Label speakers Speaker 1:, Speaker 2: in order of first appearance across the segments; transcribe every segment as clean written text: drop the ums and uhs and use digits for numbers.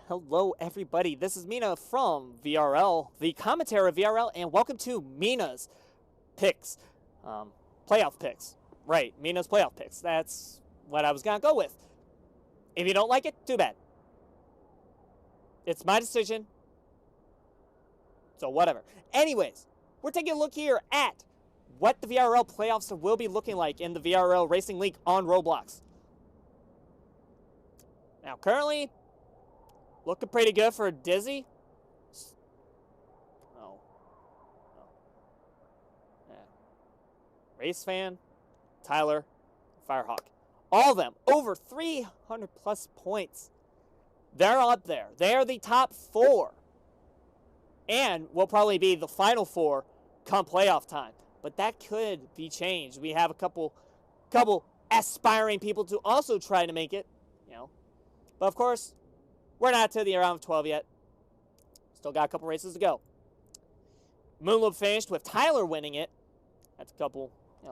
Speaker 1: Hello, everybody. This is Mina from VRL, the commentary of VRL, and welcome to Mina's picks, playoff picks. Right, Mina's playoff picks. That's what I was gonna go with. If you don't like it, too bad. It's my decision, so whatever. Anyways, we're taking a look here at what the VRL playoffs will be looking like in the VRL Racing League on Roblox. Now, currently, looking pretty good for Dizzy. Oh. Yeah. Race Fan, Tyler, Firehawk. All of them over 300 plus points. They're up there. They're the top four. And will probably be the final four come playoff time. But that could be changed. We have a couple aspiring people to also try to make it, But of course, we're not to the round of 12 yet. Still got a couple races to go. Moonloop finished with Tyler winning it. That's a couple,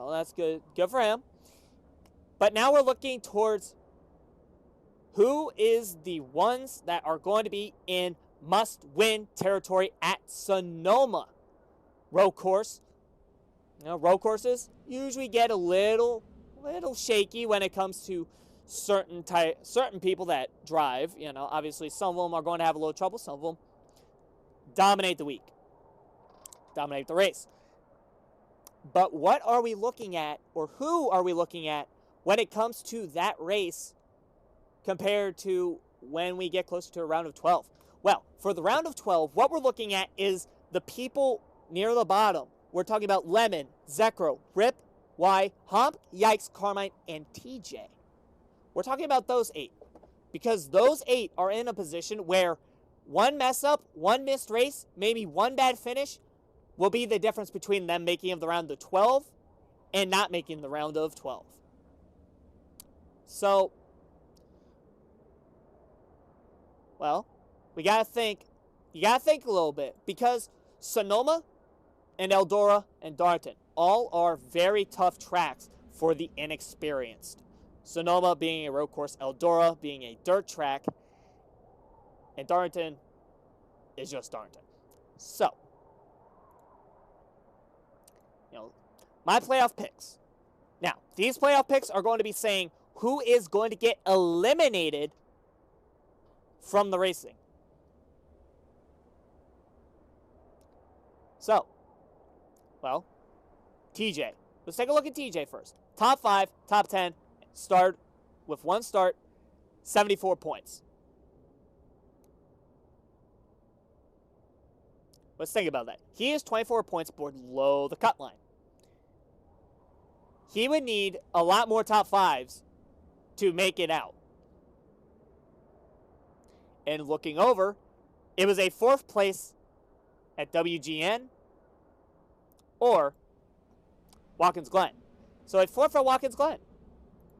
Speaker 1: that's good. Good for him. But now we're looking towards who is the ones that are going to be in must-win territory at Sonoma. Road course. Road courses usually get a little shaky when it comes to certain people that drive. Obviously some of them are going to have a little trouble. Some of them dominate the week, dominate the race. But what are we looking at, or who are we looking at when it comes to that race compared to when we get closer to a round of 12? Well, for the round of 12, what we're looking at is the people near the bottom. We're talking about Lemon, Zekro, Rip, Y, Hump, Yikes, Carmine, and TJ. We're talking about those 8 because those 8 are in a position where one mess up, one missed race, maybe one bad finish will be the difference between them making the round of 12 and not making the round of 12. So, well, you gotta think a little bit, because Sonoma and Eldora and Darton all are very tough tracks for the inexperienced. Sonoma being a road course, Eldora being a dirt track, and Darton is just Darton. So, my playoff picks. Now, these playoff picks are going to be saying who is going to get eliminated from the racing. So, well, TJ. Let's take a look at TJ first. Top 5, top 10, start with one start, 74 points. Let's think about that. He is 24 points below the cut line. He would need a lot more top 5s to make it out. And looking over, it was a 4th place at WGN or Watkins Glen. So a 4th at Watkins Glen.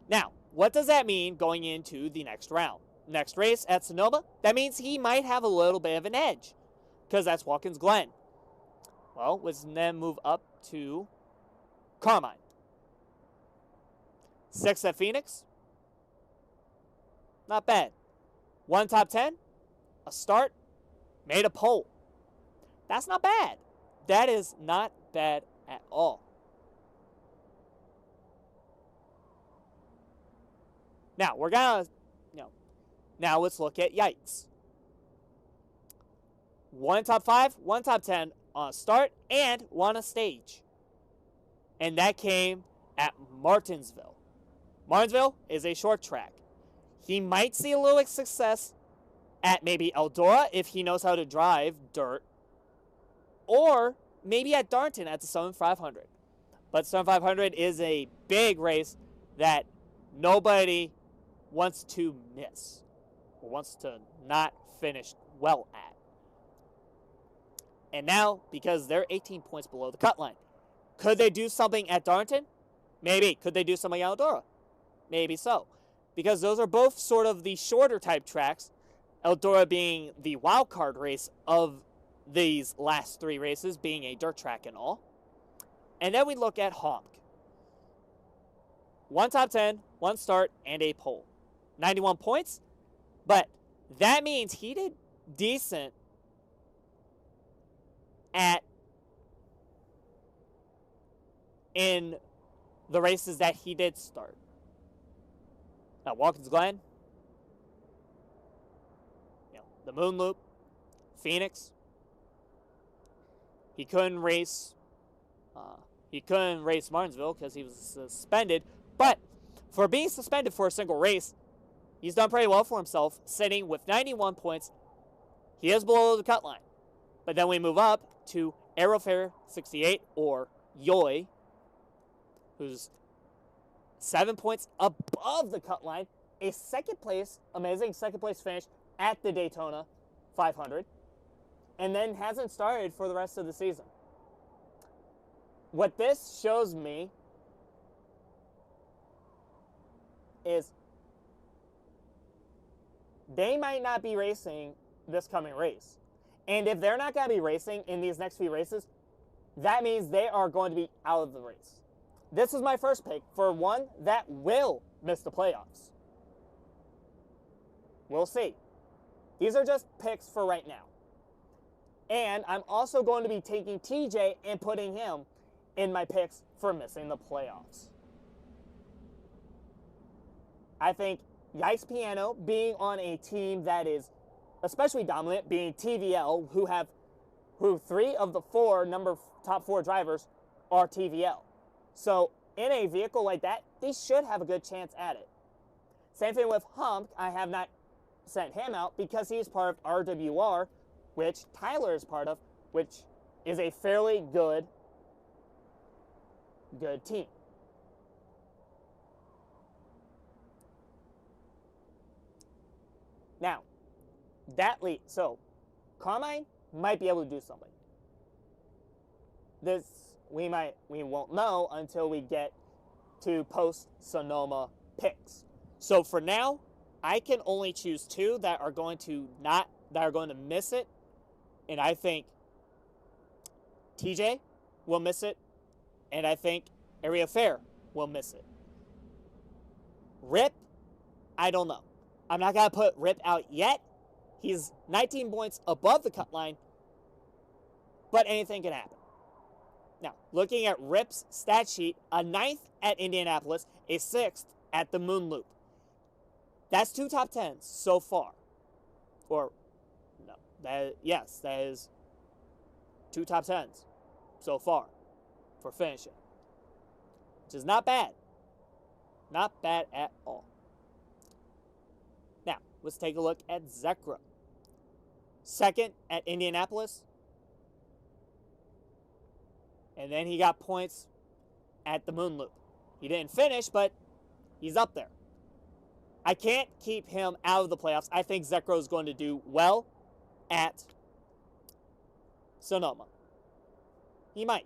Speaker 1: Now, what does that mean going into the next round? Next race at Sonoma, that means he might have a little bit of an edge because that's Watkins Glen. Well, let's then move up to Carmine. 6th at Phoenix. Not bad. 1 top 10, a start, made a pole. That's not bad. That is not bad at all. Now, we're going to, now let's look at Yikes. 1 top 5, 1 top 10 on a start, and 1 a stage. And that came at Martinsville. Martinsville is a short track. He might see a little success at maybe Eldora if he knows how to drive dirt, or maybe at Darton at the Summit 500. But Summit 500 is a big race that nobody wants to miss or wants to not finish well at. And now, because they're 18 points below the cut line, could they do something at Darton? Maybe. Could they do something at Eldora? Maybe so. Because those are both sort of the shorter type tracks, Eldora being the wild card race of these last 3 races, being a dirt track and all. And then we look at Honk. 1 top 10, 1 start, and a pole. 91 points, but That means he did decent in the races that he did start. Now, Watkins Glen, the Moon Loop, Phoenix. He couldn't race. Martinsville because he was suspended. But for being suspended for a single race, he's done pretty well for himself, sitting with 91 points. He is below the cut line. But then we move up to Aerofair 68, or Yoy, who's 7 points above the cut line. A amazing second place finish at the Daytona 500. And then hasn't started for the rest of the season. What this shows me is they might not be racing this coming race. And if they're not going to be racing in these next few races, that means they are going to be out of the race. This is my first pick for one that will miss the playoffs. We'll see. These are just picks for right now. And I'm also going to be taking TJ and putting him in my picks for missing the playoffs. I think Yikes Piano, being on a team that is especially dominant, being TVL, who 3 of the 4 top 4 drivers are TVL. So in a vehicle like that, they should have a good chance at it. Same thing with Hump. I have not sent him out because he's part of RWR, which Tyler is part of, which is a fairly good team. Now, so Carmine might be able to do something. This we won't know until we get to post Sonoma picks. So for now, I can only choose 2 that are going to miss it, and I think TJ will miss it, and I think Area Fair will miss it. Rip, I don't know. I'm not going to put Rip out yet. He's 19 points above the cut line, but anything can happen. Now, looking at Rip's stat sheet, a 9th at Indianapolis, a 6th at the Moon Loop. That's 2 top 10s so far. That is 2 top 10s so far for finishing, which is not bad. Not bad at all. Now, let's take a look at Zekra. 2nd at Indianapolis. And then he got points at the Moon Loop. He didn't finish, but he's up there. I can't keep him out of the playoffs. I think Zekro is going to do well at Sonoma. He might.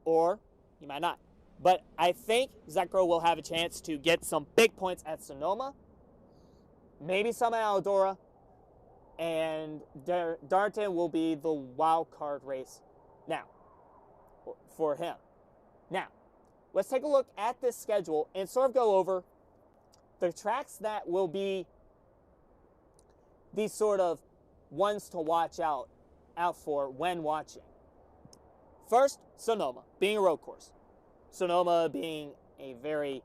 Speaker 1: Or he might not. But I think Zekro will have a chance to get some big points at Sonoma. Maybe some at Eldora. And Darton will be the wild card race now for him. Now, let's take a look at this schedule and sort of go over the tracks that will be these sort of ones to watch out for when watching. First, Sonoma, being a road course. Sonoma being a very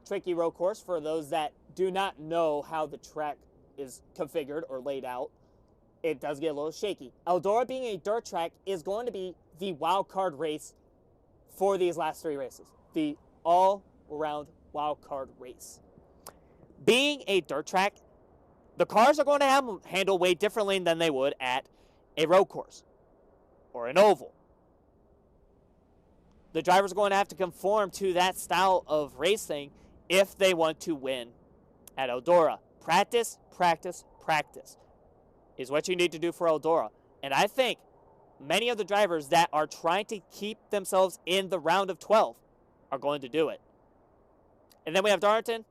Speaker 1: tricky road course for those that do not know how the track is configured or laid out. It does get a little shaky. Eldora being a dirt track is going to be the wild card race for these last 3 races. The all-around wild card race. Being a dirt track, the cars are going to handle way differently than they would at a road course or an oval. The drivers are going to have to conform to that style of racing if they want to win at Eldora. Practice, practice, practice is what you need to do for Eldora. And I think many of the drivers that are trying to keep themselves in the round of 12 are going to do it. And then we have Darlington.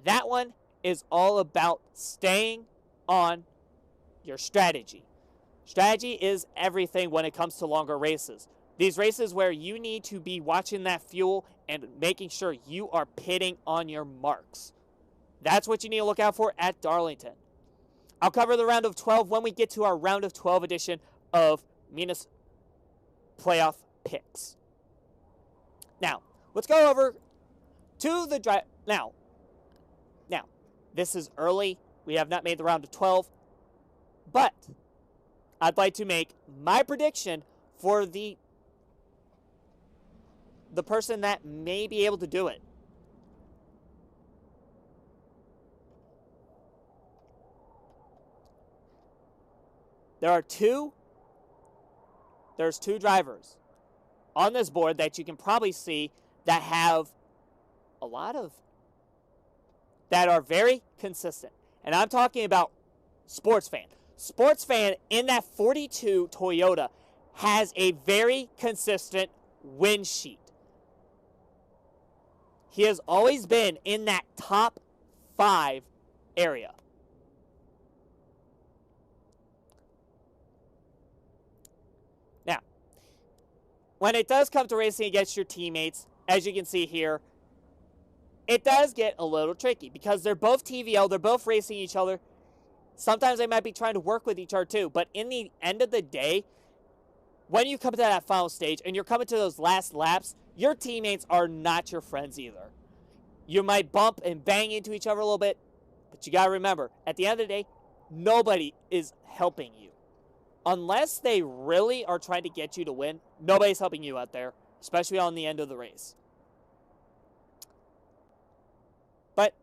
Speaker 1: That one is all about staying on your strategy. Strategy is everything when it comes to longer races. These races where you need to be watching that fuel and making sure you are pitting on your marks. That's what you need to look out for at Darlington. I'll cover the round of 12 when we get to our round of 12 edition of Mina's playoff picks. Now, let's go over to the drive. Now, this is early. We have not made the round of 12. But I'd like to make my prediction for the person that may be able to do it. There's two drivers on this board that you can probably see that have a lot of, that are very consistent. And I'm talking about Sports Fan. Sports Fan in that 42 Toyota has a very consistent win sheet. He has always been in that top 5 area. Now, when it does come to racing against your teammates, as you can see here, it does get a little tricky because they're both TVL, they're both racing each other. Sometimes they might be trying to work with each other too, but in the end of the day, when you come to that final stage and you're coming to those last laps, your teammates are not your friends either. You might bump and bang into each other a little bit, but you got to remember, at the end of the day, nobody is helping you. Unless they really are trying to get you to win, nobody's helping you out there, especially on the end of the race. But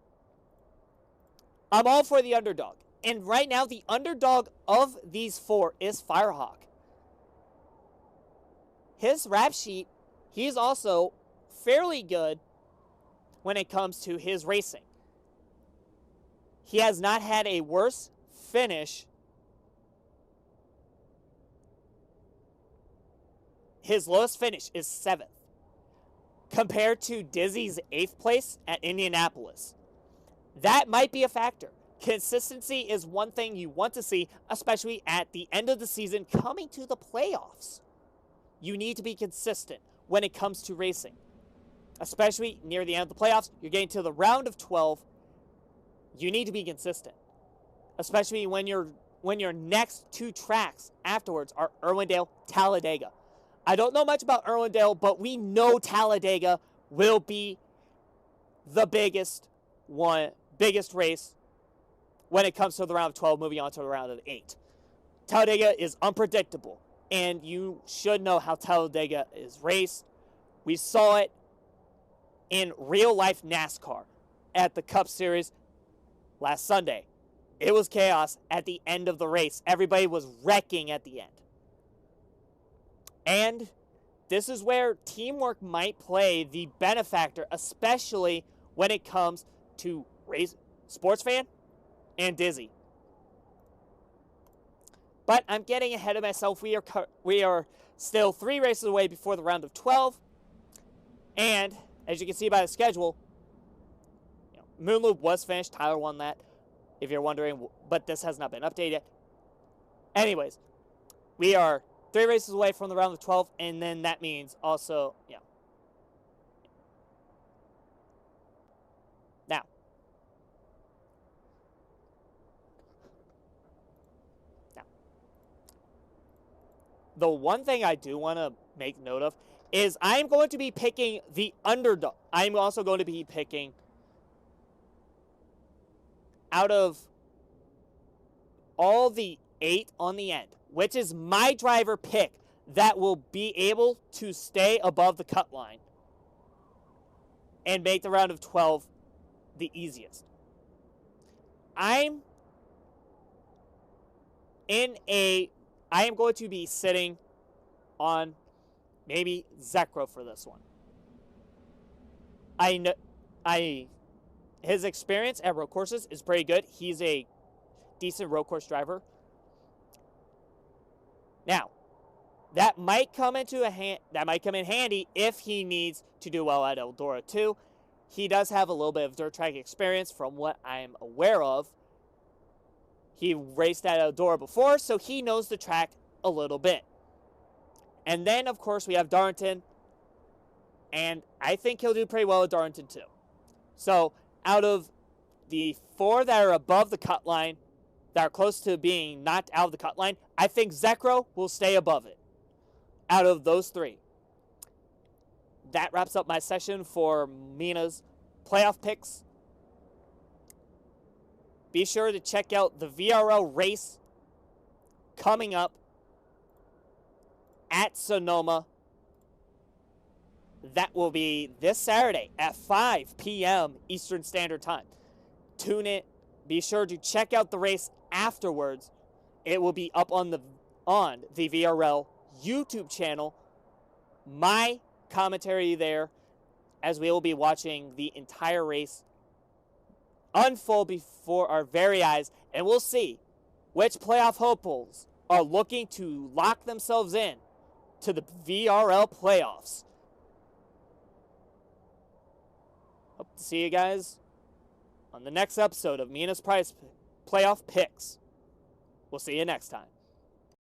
Speaker 1: I'm all for the underdog. And right now, the underdog of these 4 is Firehawk. His rap sheet, he's also fairly good when it comes to his racing. He has not had a worse finish. His lowest finish is 7th, compared to Dizzy's 8th place at Indianapolis. That might be a factor. Consistency is one thing you want to see, especially at the end of the season coming to the playoffs. You need to be consistent when it comes to racing. Especially near the end of the playoffs, you're getting to the round of 12. You need to be consistent. Especially when your next 2 tracks afterwards are Irwindale, Talladega. I don't know much about Irwindale, but we know Talladega will be the biggest race when it comes to the round of 12, moving on to the round of 8. Talladega is unpredictable, and you should know how Talladega is raced. We saw it in real-life NASCAR at the Cup Series last Sunday. It was chaos at the end of the race. Everybody was wrecking at the end. And this is where teamwork might play the benefactor, especially when it comes to Sports Fan and Dizzy. But I'm getting ahead of myself. We are still 3 races away before the round of 12. And as you can see by the schedule, Moon Loop was finished. Tyler won that, if you're wondering, but this has not been updated yet. Anyways, we are 3 races away from the round of 12, and then that means also, Now, the one thing I do want to make note of is I'm going to be picking the underdog. I'm also going to be picking out of all the 8 on the end, which is my driver pick that will be able to stay above the cut line and make the round of 12 the easiest. I am going to be sitting on maybe Zekro for this one. His experience at road courses is pretty good. He's a decent road course driver. Now, that might come in handy if he needs to do well at Eldora too. He does have a little bit of dirt track experience from what I'm aware of. He raced at Eldora before, so he knows the track a little bit. And then, of course, we have Darlington, and I think he'll do pretty well at Darlington too. So, out of the 4 that are above the cut line, that are close to being knocked out of the cut line, I think Zekro will stay above it out of those 3. That wraps up my session for Mina's playoff picks. Be sure to check out the VRL race coming up at Sonoma. That will be this Saturday at 5 p.m. Eastern Standard Time. Tune in. Be sure to check out the race afterwards. It will be up on the VRL YouTube channel. My commentary there, as we will be watching the entire race unfold before our very eyes, and we'll see which playoff hopefuls are looking to lock themselves in to the VRL playoffs. Hope to see you guys on the next episode of Mina's Prize Playoff Picks. We'll see you next time.